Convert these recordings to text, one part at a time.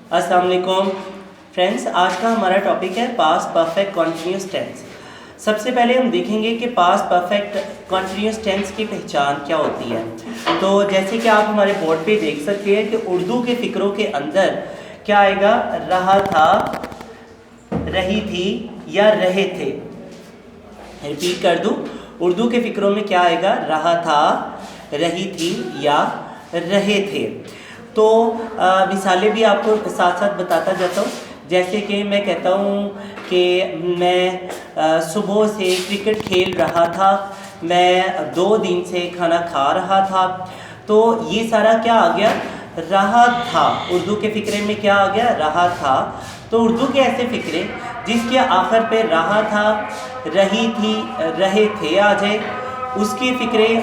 अस्सलाम वालेकुम फ्रेंड्स। आज का हमारा टॉपिक है पास्ट परफेक्ट कॉन्टिन्यूस टेंस। सबसे पहले हम देखेंगे कि पास्ट परफेक्ट कॉन्टिन्यूस टेंस की पहचान क्या होती है। तो जैसे कि आप हमारे बोर्ड पे देख सकते हैं कि उर्दू के फ़िक्रों के अंदर क्या आएगा, रहा था, रही थी या रहे थे। रिपीट कर दूं, उर्दू के फ़िक्रों में क्या आएगा, रहा था, रही थी या रहे थे। तो मिसालें भी आपको साथ साथ बताता जाता हूँ। जैसे कि मैं कहता हूँ कि मैं सुबह से क्रिकेट खेल रहा था, मैं 2 दिन से खाना खा रहा था। तो ये सारा क्या आ गया, रहा था। उर्दू के फ़िक्रे में क्या आ गया, रहा था। तो उर्दू के ऐसे फ़िक्रे जिसके आखिर पे रहा था, रही थी, रहे थे आ जाए, उसके फ़िक्रे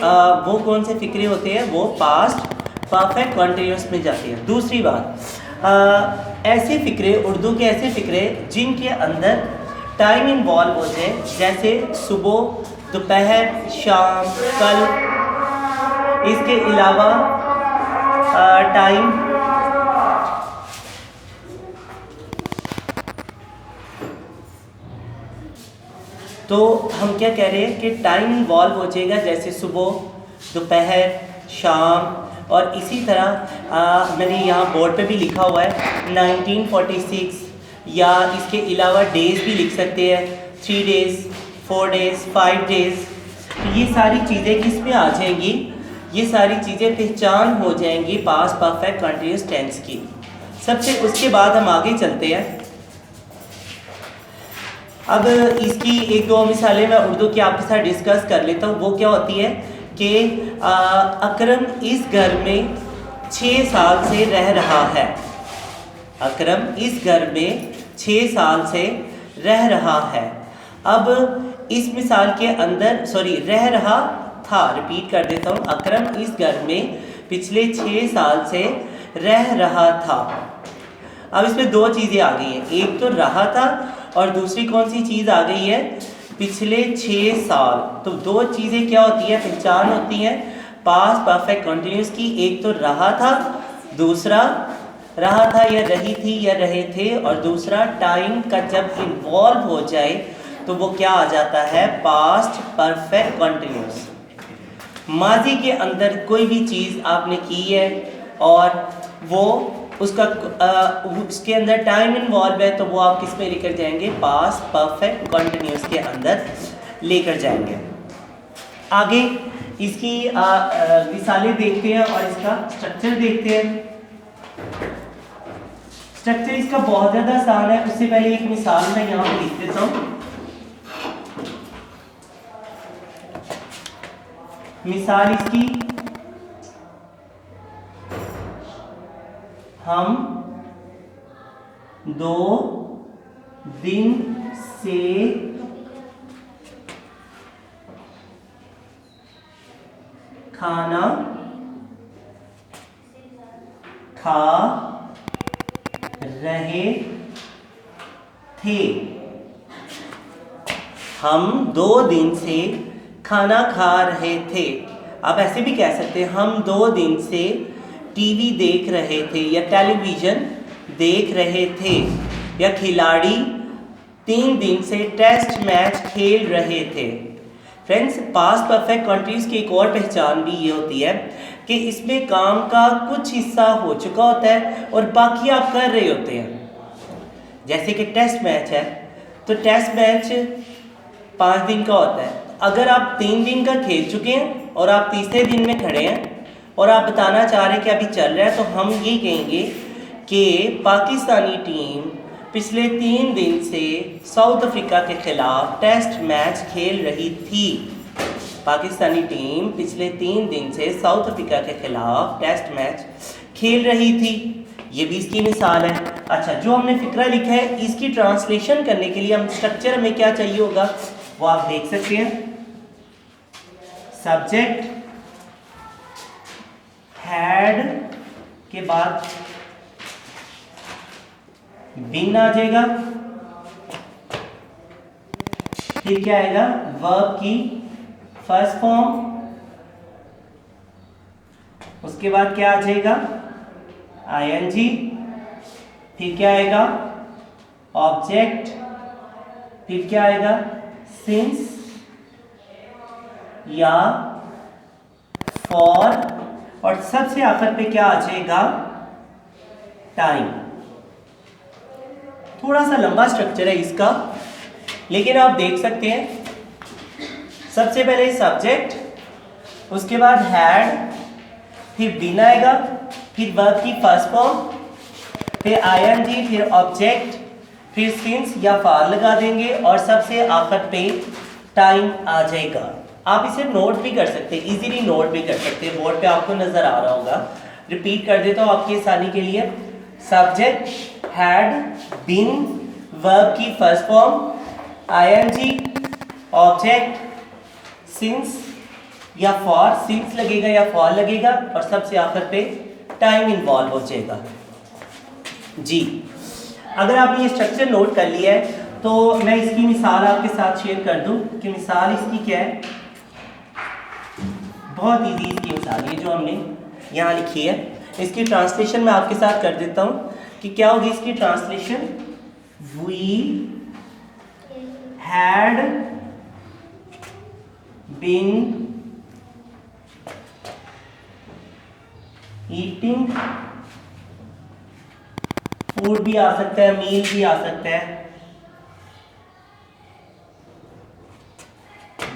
वो कौन से फ़िक्रे होते हैं, वो पास्ट परफेक्ट कॉन्टिन्यूस में जाते हैं। दूसरी बात, ऐसे फ़िक्रे, उर्दू के ऐसे फ़िक्रे जिनके अंदर टाइम इन्वॉल्व हो जाए, जैसे सुबह, दोपहर, शाम, कल, इसके अलावा टाइम, तो हम क्या कह रहे हैं कि टाइम इन्वॉल्व हो जाएगा, जैसे सुबह, दोपहर, शाम। और इसी तरह मैंने यहाँ बोर्ड पे भी लिखा हुआ है 1946, या इसके अलावा डेज़ भी लिख सकते हैं, 3 डेज़, 4 डेज़, 5 डेज़। तो ये सारी चीज़ें किस में आ जाएंगी, ये सारी चीज़ें पहचान हो जाएंगी पास्ट परफेक्ट कंटिन्यूअस टेंस की। सबसे उसके बाद हम आगे चलते हैं। अब इसकी 1-2 मिसालें मैं उर्दू की आपके साथ डिस्कस कर लेता हूँ। वो क्या होती है कि अकरम इस घर में 6 साल से रह रहा है। अकरम इस घर में 6 साल से रह रहा है। अब इस मिसाल के अंदर, सॉरी, रह रहा था, रिपीट कर देता हूँ। अकरम इस घर में पिछले 6 साल से रह रहा था। अब इसमें 2 चीज़ें आ गई हैं, एक तो रहा था और दूसरी कौन सी चीज़ आ गई है, पिछले 6 साल। तो 2 चीज़ें क्या होती है, पहचान होती हैं पास्ट परफेक्ट कंटिन्यूस की। एक तो रहा था, दूसरा रहा था या रही थी या रहे थे, और दूसरा टाइम का जब इन्वॉल्व हो जाए तो वो क्या आ जाता है, पास्ट परफेक्ट कंटिन्यूस। माजी के अंदर कोई भी चीज़ आपने की है और वो उसका उसके अंदर टाइम इन्वॉल्व है, तो वो आप किस में लेकर जाएंगे, पास्ट परफेक्ट कंटिन्यूस के अंदर लेकर जाएंगे। आगे इसकी मिसालें देखते हैं और इसका स्ट्रक्चर देखते हैं। स्ट्रक्चर इसका बहुत ज़्यादा आसान है। उससे पहले एक मिसाल मैं यहाँ पे लिख देता हूँ। मिसाल इसकी, हम 2 दिन से खाना खा रहे थे। हम 2 दिन से खाना खा रहे थे। आप ऐसे भी कह सकते हैं, हम 2 दिन से टीवी देख रहे थे या टेलीविज़न देख रहे थे। या खिलाड़ी 3 दिन से टेस्ट मैच खेल रहे थे। फ्रेंड्स, पास्ट परफेक्ट कंटिन्यूस की एक और पहचान भी ये होती है कि इसमें काम का कुछ हिस्सा हो चुका होता है और बाकी आप कर रहे होते हैं। जैसे कि टेस्ट मैच है, तो टेस्ट मैच 5 दिन का होता है। अगर आप 3 दिन का खेल चुके हैं और आप तीसरे दिन में खड़े हैं और आप बताना चाह रहे हैं कि अभी चल रहा है, तो हम ये कहेंगे कि पाकिस्तानी टीम पिछले 3 दिन से साउथ अफ्रीका के ख़िलाफ़ टेस्ट मैच खेल रही थी। पाकिस्तानी टीम पिछले 3 दिन से साउथ अफ्रीका के ख़िलाफ़ टेस्ट मैच खेल रही थी। ये भी इसकी मिसाल है। अच्छा, जो हमने फ़िक्रा लिखा है, इसकी ट्रांसलेशन करने के लिए हम स्ट्रक्चर में क्या चाहिए होगा वो आप देख सकते हैं। सब्जेक्ट हैड के बाद बीन आ जाएगा, फिर क्या आएगा, वर्ब की फर्स्ट फॉर्म, उसके बाद क्या आ जाएगा, आईएनजी, फिर क्या आएगा ऑब्जेक्ट, फिर क्या आएगा सिंस या फॉर, और सबसे आखिर पे क्या आ जाएगा टाइम। थोड़ा सा लंबा स्ट्रक्चर है इसका, लेकिन आप देख सकते हैं सबसे पहले सब्जेक्ट, उसके बाद हैड, फिर बीन आएगा, फिर वर्ब की फर्स्ट फॉर्म, फिर आईएनजी, फिर ऑब्जेक्ट, फिर सिंस या फॉर लगा देंगे और सबसे आखिर पे टाइम आ जाएगा। आप इसे नोट भी कर सकते हैं, इजीली नोट भी कर सकते हैं, बोर्ड पे आपको नजर आ रहा होगा। रिपीट कर देता हूँ आपकी आसानी के लिए। सब्जेक्ट हैड, बीन, वर्ब की first form, ING, object, since या फॉर, सिंस लगेगा या फॉर लगेगा, और सबसे आखिर पे टाइम इन्वॉल्व हो जाएगा। जी, अगर आपने ये स्ट्रक्चर नोट कर लिया है तो मैं इसकी मिसाल आपके साथ शेयर कर दूं कि मिसाल इसकी क्या है। बहुत इजी इसकी मिसाल ये जो हमने यहाँ लिखी है, इसकी ट्रांसलेशन मैं आपके साथ कर देता हूँ कि क्या होगी इसकी translation. We had been eating, food भी आ सकता है, मील भी आ सकता है,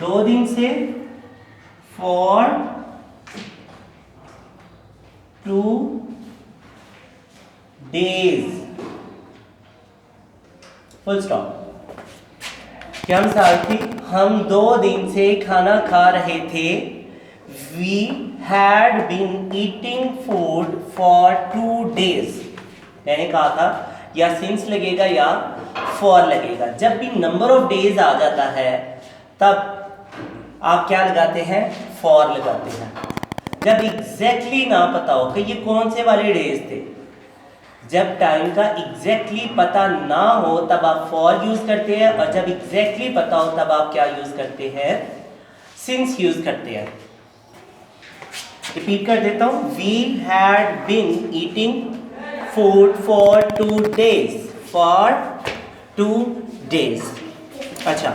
2 दिन से, फॉर 2 days, फुल स्टॉप। क्या मिसाल थी, हम 2 दिन से खाना खा रहे थे। We had been eating food for 2 days। मैंने कहा था या सिंस लगेगा या फॉर लगेगा। जब भी नंबर ऑफ डेज आ जाता है तब आप क्या लगाते हैं, फॉर लगाते हैं। जब एग्जैक्टली ना पता हो कि ये कौन से वाले डेज थे, जब टाइम का एग्जैक्टली पता ना हो तब आप फॉर यूज करते हैं, और जब एग्जैक्टली पता हो तब आप क्या यूज करते हैं, सिंस यूज करते हैं। रिपीट कर देता हूं, we had been eating food for 2 days, for 2 days। अच्छा,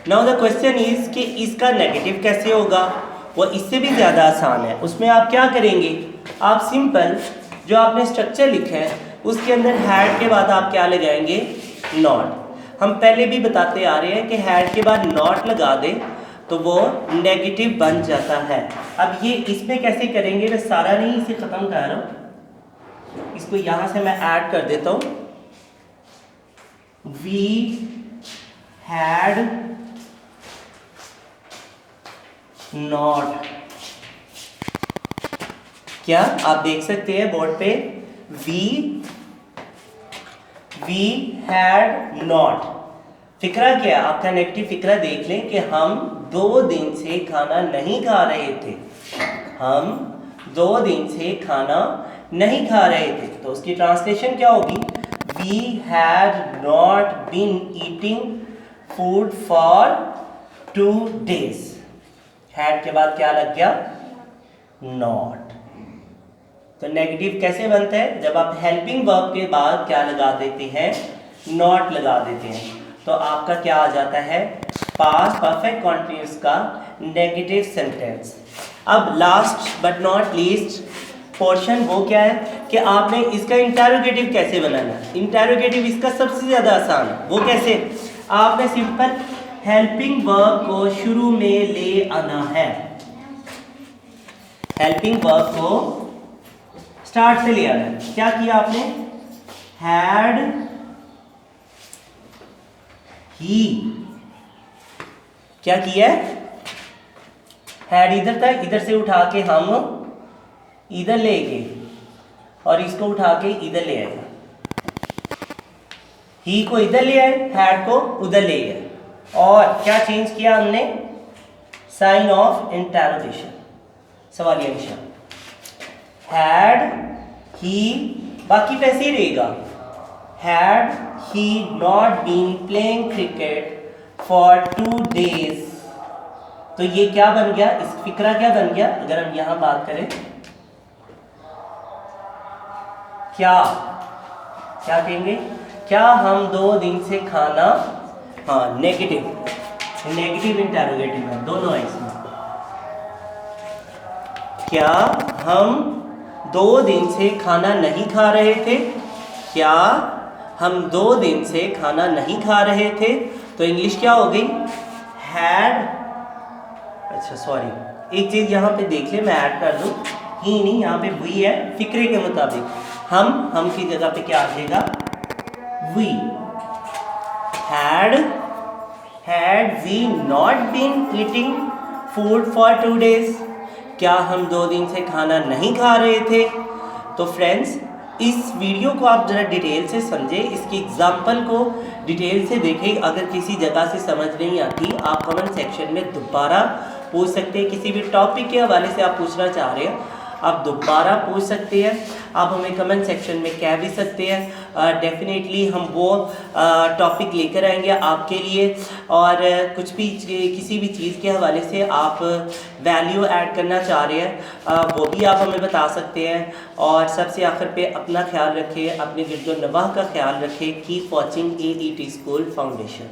नाउ द क्वेश्चन इज कि इसका नेगेटिव कैसे होगा। वो इससे भी ज़्यादा आसान है। उसमें आप क्या करेंगे, आप सिंपल जो आपने स्ट्रक्चर लिखा है उसके अंदर हैड के बाद आप क्या लगाएंगे, नॉट। हम पहले भी बताते आ रहे हैं कि हैड के बाद नॉट लगा दें तो वो नेगेटिव बन जाता है। अब ये इसमें कैसे करेंगे, मैं सारा नहीं इसे ख़त्म कर रहा हूँ, इसको यहाँ से मैं ऐड कर देता हूँ। वी हैड नॉट, क्या आप देख सकते हैं बोर्ड पे, वी हैड नॉट। फिक्रा क्या है आपका, नेगेटिव फिक्रा देख लें कि हम 2 दिन से खाना नहीं खा रहे थे। हम 2 दिन से खाना नहीं खा रहे थे, तो उसकी ट्रांसलेशन क्या होगी, we had not been eating food for 2 days। Had के बाद क्या लग गया, नॉट। तो नेगेटिव कैसे बनता है, जब आप हेल्पिंग वर्ब के बाद क्या लगा देते हैं, नॉट लगा देते हैं, तो आपका क्या आ जाता है, पास्ट परफेक्ट कंटीन्यूअस का नेगेटिव सेंटेंस। अब last but not least portion वो क्या है कि आपने इसका इंटरोगेटिव कैसे बनाना है। इंटरोगेटिव इसका सबसे ज़्यादा आसान है। वो कैसे, आपने सिंपल हेल्पिंग वर्ब को शुरू में ले आना है। हेल्पिंग वर्ब को स्टार्ट से ले आना है। क्या किया आपने, हैड ही, क्या किया, हैड इधर था, इधर से उठा के हम इधर ले गए और इसको उठा के इधर ले आए। ही को इधर ले आए, हैड को उधर ले आए, और क्या चेंज किया हमने, साइन ऑफ इंटरोगेशन, सवालिया निशान। हैड ही, बाकी वैसे ही रहेगा, had he not been playing cricket for 2 days। तो ये क्या बन गया, इस फिक्रा क्या बन गया, अगर हम यहां बात करें, क्या क्या कहेंगे? क्या हम 2 दिन से खाना, हाँ नेगेटिव इंटरोगेटिव है, दोनों है इसमें। क्या हम 2 दिन से खाना नहीं खा रहे थे? क्या हम 2 दिन से खाना नहीं खा रहे थे? तो इंग्लिश क्या हो गई? हैड, अच्छा सॉरी, एक चीज़ यहाँ पे देख ले, मैं ऐड कर दूँ, ही नहीं, यहाँ पे वी है, फिक्रे के मुताबिक हम की जगह पे क्या आ जाएगा? We. Had we not been eating food for 2 days? क्या हम 2 दिन से खाना नहीं खा रहे थे? तो फ्रेंड्स, इस वीडियो को आप ज़रा डिटेल से समझें, इसकी एग्जाम्पल को डिटेल से देखें। अगर किसी जगह से समझ नहीं आती, आप कमेंट सेक्शन में दोबारा पूछ सकते हैं। किसी भी टॉपिक के हवाले से आप पूछना चाह रहे हैं, आप दोबारा पूछ सकते हैं। आप हमें कमेंट सेक्शन में कह भी सकते हैं। डेफिनेटली हम वो टॉपिक लेकर आएंगे आपके लिए। और कुछ भी किसी भी चीज़ के हवाले से आप वैल्यू ऐड करना चाह रहे हैं, वो भी आप हमें बता सकते हैं। और सबसे आखिर पे अपना ख्याल रखें, अपने गिरदो नवाह का ख्याल रखें। Keep watching AET school foundation.